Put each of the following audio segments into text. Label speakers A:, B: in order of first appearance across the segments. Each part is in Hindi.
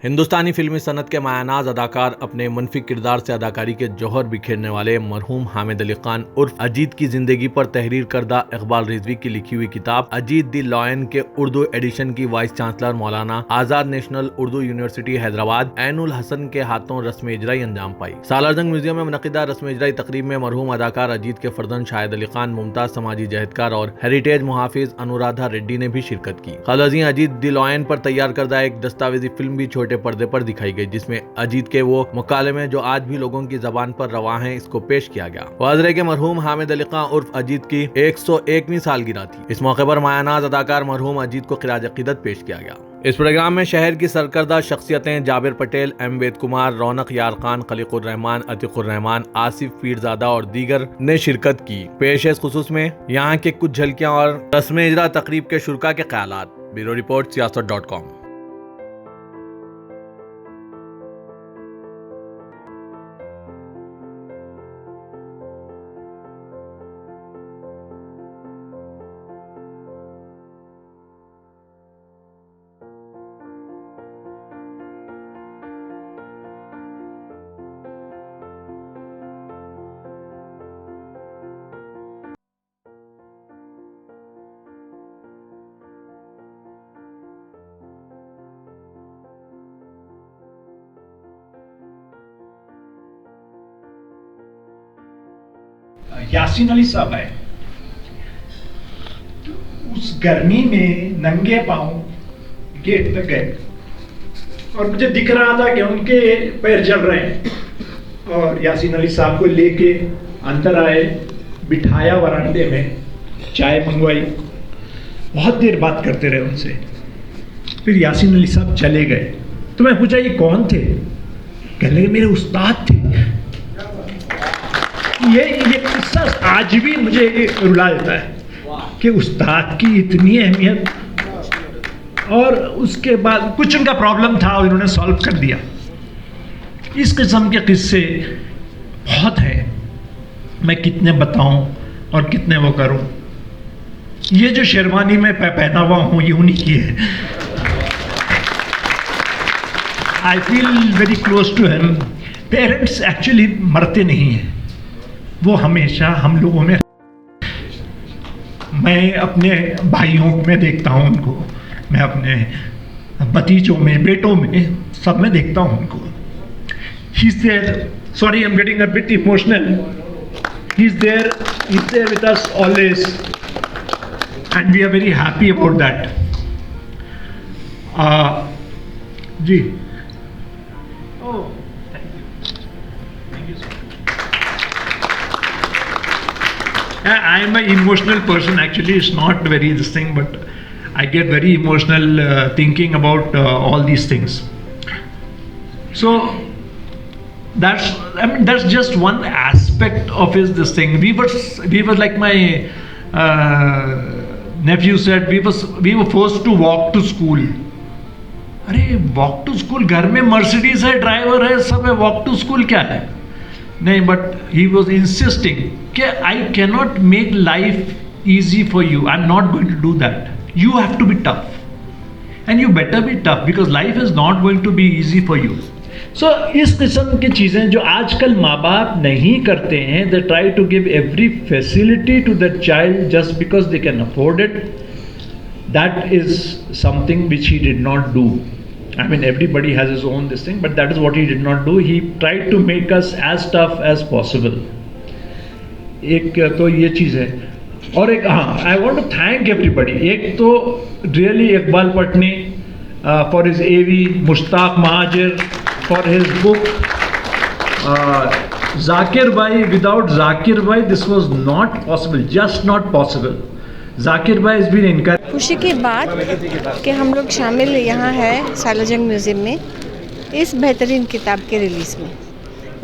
A: हिंदुस्तानी फिल्मी सनत के मायानाज अदाकार अपने मनफी किरदार से अदाकारी के जौहर बिखेरने वाले मरहूम हामिद अली खान उर्फ अजीत की जिंदगी पर तहरीर करदा इकबाल रिजवी की लिखी हुई किताब अजीत द लॉयन के उर्दू एडिशन की vice chancellor Maulana Azad national Urdu university Hyderabad Ainul Hasan के हाथों रस्म इजराई अंजाम पाई। सालारजंग म्यूजियम में मुनक़िदा रस्म इजराई तकरीब में मरहूम अदाकार अजीत के फर्जंद शाहिद अली खान, मुमताज समाजी जहदकार और हेरिटेज मुहाफिज अनुराधा रेड्डी ने भी शिरकत की। खालाजी अजीत द लॉयन पर तैयार करदा एक दस्तावेजी फिल्म भी छोटे पर्दे पर दिखाई गई, जिसमें अजीत के वो मुकालमे जो आज भी लोगों की जबान पर रवा हैं इसको पेश किया गया। वाज़ के मरहूम हामिद अली खान उर्फ अजीत की 101वीं सालगिरह थी। इस मौके पर मायानाज अदाकार मरहूम अजीत को खिराज अक़ीदत पेश किया गया। इस प्रोग्राम में शहर की सरकर्दा शख्सियतें जाबिर पटेल, एम वेद कुमार, रौनक यार खान, खलीकुर रहमान, अतीकुर रहमान, आसिफ पीरजादा और दीगर ने शिरकत की। पेश खुसूस में यहाँ के कुछ झलकियाँ और रस्म इजरा तकरीब के शुरका के ख्यालात। ब्यूरो रिपोर्ट सियासत.com।
B: यासीन अली साहब आए, उस गर्मी में नंगे पांव गेट तक गए और मुझे दिख रहा था कि उनके पैर जल रहे हैं और यासीन अली साहब को लेके अंदर आए, बिठाया वरांडे में, चाय मंगवाई, बहुत देर बात करते रहे उनसे। फिर यासीन अली साहब चले गए तो मैं पूछा ये कौन थे? कहने लगे मेरे उस्ताद थे। ये किस्सा आज भी मुझे रुला देता है कि उस्ताद की इतनी अहमियत। और उसके बाद कुछ उनका प्रॉब्लम था, उन्होंने सॉल्व कर दिया। इस किस्म के किस्से बहुत हैं, मैं कितने बताऊं और कितने वो करूं। ये जो शेरवानी में पहना हुआ हूं ये उन्हीं की है। I feel very close to him. Parents actually मरते नहीं हैं, वो हमेशा हम लोगों में। मैं अपने भाइयों में देखता हूँ उनको, मैं अपने भतीजों में, बेटों में, सब में देखता हूँ उनको। He is there, sorry I am getting a bit emotional, he is there with us always and we are very happy about that. जी I am an emotional person. Actually, it's not very this thing, but I get very emotional thinking about all these things. So that's just one aspect of his this thing. We were like my nephew said, we were forced to walk to school. अरे walk to school, घर में Mercedes है, ड्राइवर है, सब है, walk to school क्या है? नहीं, but he was insisting कि I cannot make life easy for you. I'm not going to do that. You have to be tough, and you better be tough because life is not going to be easy for you. So इस किस्म की चीज़ें जो आजकल माँ बाप नहीं करते हैं, they try to give every facility to their child just because they can afford it. That is something which he did not do. I mean, everybody has his own this thing, but that is what he did not do. He tried to make us as tough as possible. एक तो ये चीज़ है, और एक I want to thank everybody. एक तो really Iqbal Patni for his AV, Mushtaq Muhajir for his book, Zakir Bhai. Without Zakir Bhai, this was not possible, just not possible. Zakir भाई has been encouraged.
C: खुशी की बात कि हम लोग शामिल यहाँ है सालारजंग म्यूज़ियम में इस बेहतरीन किताब के रिलीज़ में।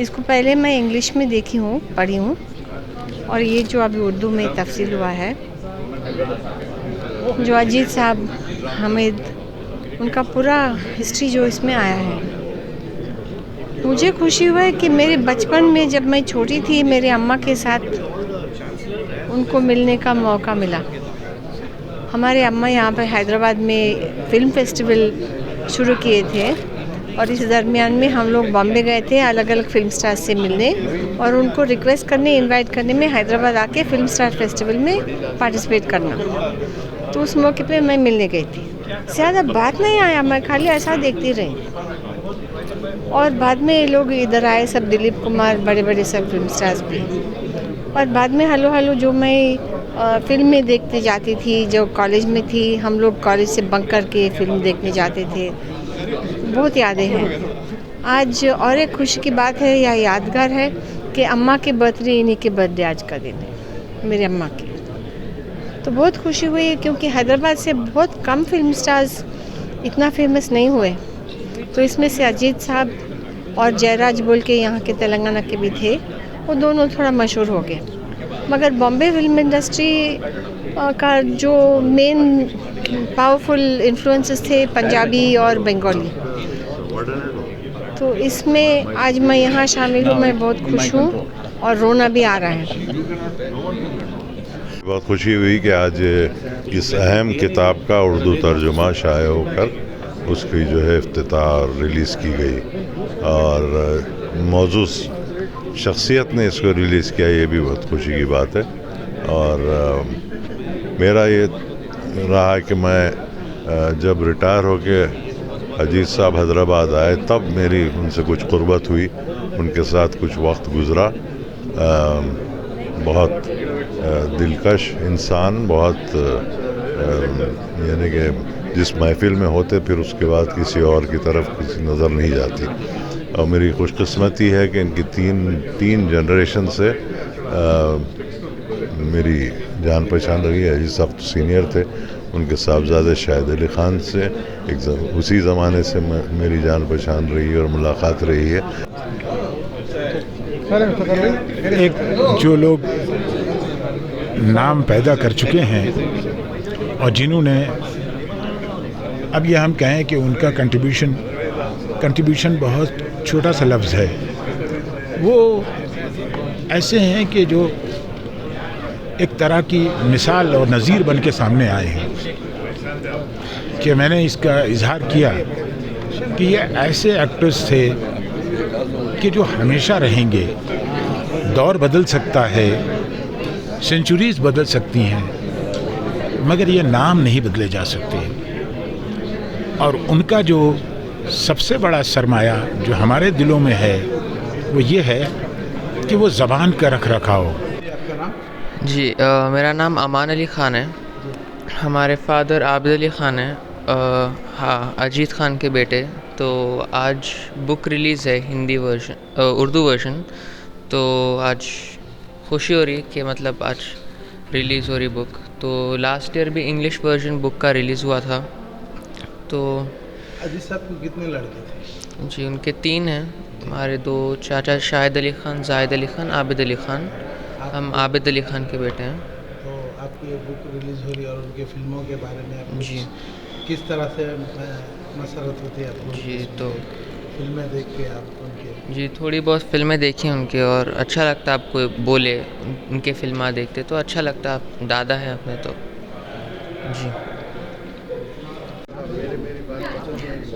C: इसको पहले मैं इंग्लिश में देखी हूँ, पढ़ी हूँ, और ये जो अभी उर्दू में तफसील हुआ है, जो अजीत साहब, हामिद, उनका पूरा हिस्ट्री जो इसमें आया है। मुझे खुशी हुआ है कि मेरे बचपन में जब मैं छोटी थी, मेरे अम्मा के साथ उनको मिलने का मौका मिला। हमारे अम्मा यहाँ पर हैदराबाद में फ़िल्म फेस्टिवल शुरू किए थे और इस दरमियान में हम लोग बॉम्बे गए थे अलग अलग फिल्म स्टार्स से मिलने और उनको रिक्वेस्ट करने, इनवाइट करने में हैदराबाद आके फिल्म स्टार फेस्टिवल में पार्टिसिपेट करना। तो उस मौके पे मैं मिलने गई थी। ज़्यादा बात नहीं आया, मैं खाली ऐसा देखती रही। और बाद में ये लोग इधर आए, सब दिलीप कुमार, बड़े बड़े सब फिल्म स्टार्स भी। और बाद में हलो हलो जो मैं फिल्म में देखते जाती थी, जो कॉलेज में थी, हम लोग कॉलेज से बंक करके फिल्म देखने जाते थे, बहुत यादें हैं। आज और एक खुशी की बात है या यादगार है कि अम्मा के बर्थडे, इन्हीं के बर्थडे आज का दिन है, मेरे अम्मा के। तो बहुत खुशी हुई है क्योंकि हैदराबाद से बहुत कम फिल्म स्टार्स इतना फेमस नहीं हुए। तो इसमें से अजीत साहब और जयराज बोल के यहाँ के तेलंगाना के भी थे, वो दोनों थोड़ा मशहूर हो गए। मगर बॉम्बे फिल्म इंडस्ट्री का जो मेन पावरफुल इन्फ्लुएंसेस थे पंजाबी और बंगाली। तो इसमें आज मैं यहाँ शामिल हूँ, मैं बहुत खुश हूँ और रोना भी आ रहा है।
D: बहुत खुशी हुई कि आज इस अहम किताब का उर्दू तर्जुमा शाये होकर उसकी जो है इफ्तिताह रिलीज़ की गई और मौजूद शख्सियत ने इसको रिलीज़ किया, ये भी बहुत खुशी की बात है। और मेरा ये रहा कि मैं जब रिटायर होके अजीत साहब हैदराबाद आए तब मेरी उनसे कुछ क़ुर्बत हुई, उनके साथ कुछ वक्त गुज़रा। बहुत दिलकश इंसान, बहुत यानी कि जिस महफिल में होते फिर उसके बाद किसी और की तरफ किसी नज़र नहीं जाती। और मेरी खुशकिस्मती है कि इनकी तीन जनरेशन से मेरी जान पहचान रही है। अजीत साहब तो सीनियर थे, उनके साहबजादे शाहिद अली ख़ान से उसी ज़माने से मेरी जान पहचान रही है और मुलाकात रही है।
E: एक जो लोग नाम पैदा कर चुके हैं और जिन्होंने, अब ये हम कहें कि उनका कंट्रीब्यूशन बहुत छोटा सा लफ्ज़ है, वो ऐसे हैं कि जो एक तरह की मिसाल और नज़ीर बन के सामने आए हैं कि मैंने इसका इजहार किया कि ये ऐसे एक्टर्स थे कि जो हमेशा रहेंगे। दौर बदल सकता है, सेंचुरीज़ बदल सकती हैं, मगर ये नाम नहीं बदले जा सकते। और उनका जो सबसे बड़ा सरमाया जो हमारे दिलों में है वो ये है कि वो ज़बान का रख रखाव।
F: जी मेरा नाम अमान अली ख़ान है। हमारे फादर आबिद अली ख़ान है, हाँ, अजीत ख़ान के बेटे। तो आज बुक रिलीज़ है, हिंदी वर्जन, उर्दू वर्जन। तो आज खुशी हो रही कि मतलब आज रिलीज़ हो रही बुक। तो लास्ट ईयर भी इंग्लिश वर्जन बुक का रिलीज़ हुआ था। तो
G: अजीत साहब को कितने लड़के थे?
F: जी उनके 3 हैं। हमारे 2 चाचा शाहिद अली ख़ान, जाहिद अली ख़ान, आबिद अली ख़ान। हम आबिद अली ख़ान के बेटे हैं।
G: तो आपकी बुक रिलीज़ हो रही और उनके फिल्मों के बारे में आप
F: जी
G: किस तरह से मसरत होती है आपको?
F: जी तो
G: फिल्में देख के आप उनके?
F: जी थोड़ी बहुत फिल्में देखी हैं उनके और अच्छा लगता है। आपको बोले उनके फिल्में देखते तो अच्छा लगता है, आप दादा हैं अपने तो। जी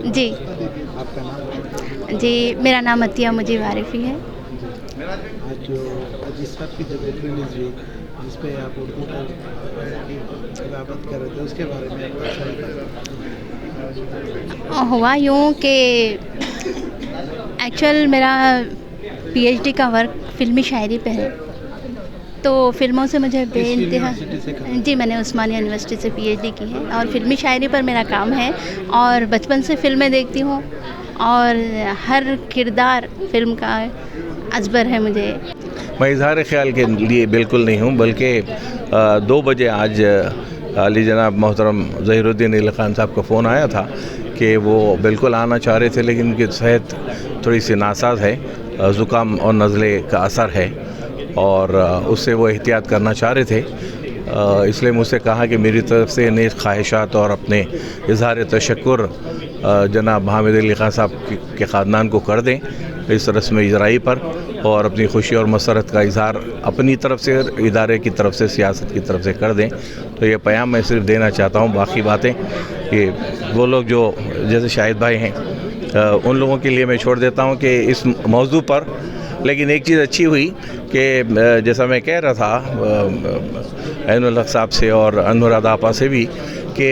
H: जी
G: आपका नाम?
H: जी मेरा नाम अतिया मुजीब आरिफी है।
G: आज जो अजीत साहब की जब बुक रिलीज़ हुई जिस पे आप उर्दू की किताबत कर रहे थे, उसके बारे में आपको अच्छा लगा?
H: हुआ यूँ कि एक्चुअल मेरा पीएचडी का वर्क फिल्मी शायरी पे है। तो फिल्मों से मुझे बेइंतहा, जी मैंने उस्मानिया यूनिवर्सिटी से पीएचडी की है और फिल्मी शायरी पर मेरा काम है। और बचपन से फ़िल्में देखती हूँ और हर किरदार फिल्म का अजबर है मुझे।
I: मैं इजहार ख्याल के लिए बिल्कुल नहीं हूँ, बल्कि 2 बजे आज अली जनाब मोहतरम ज़हीरुद्दीन अली ख़ान साहब का फ़ोन आया था कि वो बिल्कुल आना चाह रहे थे, लेकिन उनकी सेहत थोड़ी सी नासाज है, ज़ुकाम और नज़ले का असर है और उससे वो एहतियात करना चाह रहे थे। इसलिए मुझसे कहा कि मेरी तरफ से नेक ख्वाहिशात और अपने इजहार तशक्कुर जनाब हामिद अली ख़ान साहब के ख़ानदान को कर दें इस रस्म इजराई पर, और अपनी खुशी और मसरत का इजहार अपनी तरफ से, इदारे की तरफ से, सियासत की तरफ से कर दें। तो ये पैगाम मैं सिर्फ देना चाहता हूँ। बाकी बातें कि वो लोग जो जैसे शाहिद भाई हैं, उन लोगों के लिए मैं छोड़ देता हूँ कि इस मौजू पर। लेकिन एक चीज़ अच्छी हुई कि जैसा मैं कह रहा था ऐनुल हक साहब से और अनुराधा आपा से भी कि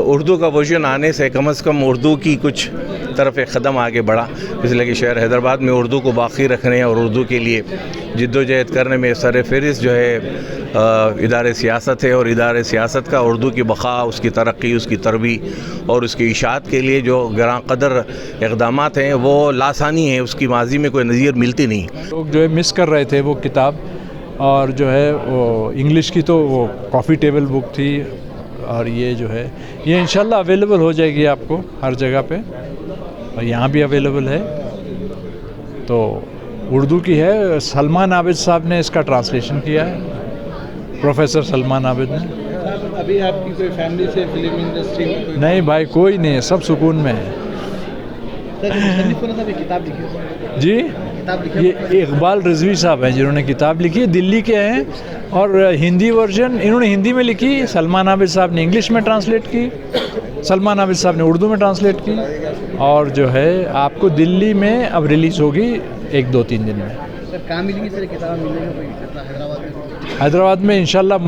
I: उर्दू का वर्जन आने से कम उर्दू की कुछ तरफ एक कदम आगे बढ़ा, इसलिए कि शहर हैदराबाद में उर्दू को बाकी रखने और उर्दू के लिए जिद्दोजहद करने में सर फहरिस्त जो है इदारे सियासत है। और इदारे सियासत का उर्दू की बका, उसकी तरक्की, उसकी तरबी और उसकी इशाअत के लिए जो ग्रां कदर इक़दामात हैं वो लासानी है, उसकी माजी में कोई नज़ीर मिलती नहीं।
B: लोग जो है मिस कर रहे थे वो किताब, और जो है वो इंग्लिश की तो वो कॉफ़ी टेबल बुक थी, और ये जो है ये इंशाल्लाह अवेलेबल हो जाएगी आपको हर जगह पे, और यहाँ भी अवेलेबल है। तो उर्दू की है, सलमान आबिद साहब ने इसका ट्रांसलेशन किया है, प्रोफेसर सलमान आबिद ने।
G: अभी आपकी कोई फैमिली से फिल्म इंडस्ट्री में कोई?
B: नहीं भाई, कोई नहीं है, सब सुकून में है।
G: किताब लिखी
B: जी,
G: किताब लिखी
B: ये इकबाल रिजवी साहब हैं जिन्होंने किताब लिखी है, दिल्ली के हैं, और हिंदी वर्जन इन्होंने हिंदी में लिखी, सलमान आबिद साहब ने इंग्लिश में ट्रांसलेट की, सलमान आबिद साहब ने उर्दू में ट्रांसलेट की, और जो है आपको दिल्ली में अब रिलीज़ होगी 1-2-3 दिन में।
G: सर कहाँ मिलेगी सर किताब? मिलेगा कोई हैदराबाद में?
B: हैदराबाद में इंशाल्लाह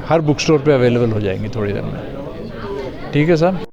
B: हर बुक स्टोर पे अवेलेबल हो जाएंगी थोड़ी देर में। ठीक है साहब।